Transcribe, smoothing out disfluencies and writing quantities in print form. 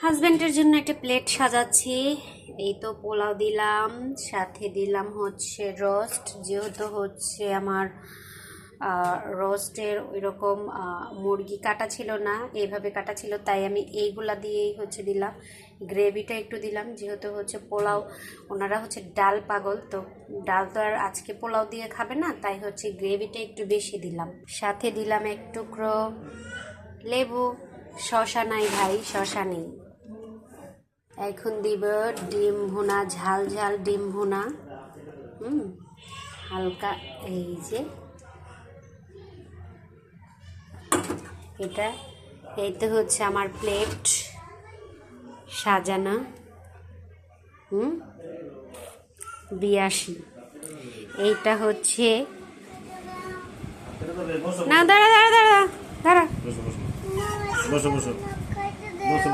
হাজবেন্ডের জন্য একটা প্লেট সাজাচ্ছি। এই তো পোলাও দিলাম, সাথে দিলাম হচ্ছে রোস্ট, যেহেতু হচ্ছে আমার রোস্টের ওইরকম মুরগি কাটা ছিল না, এইভাবে কাটা ছিল, তাই আমি এইগুলা দিয়েই হচ্ছে দিলাম। গ্রেভিটা একটু দিলাম, যেহেতু হচ্ছে পোলাও, ওনারা হচ্ছে ডাল পাগল, তো ডাল তো আর আজকে পোলাও দিয়ে খাবে না, তাই হচ্ছে গ্রেভিটা একটু বেশি দিলাম। সাথে দিলাম এক টুকরো লেবু। শশা নাই ভাই, শশা নেই। এখন দিব ডিম ভুনা, ঝাল ঝাল ডিম ভুনা। হালকা, এই যে এটা, এই তো হচ্ছে আমার প্লেট সাজানো। 82। এইটা হচ্ছে, না দাঁড়া দাঁড়া দাঁড়া দাঁড়া, বসো বসো বসো বসো বসো।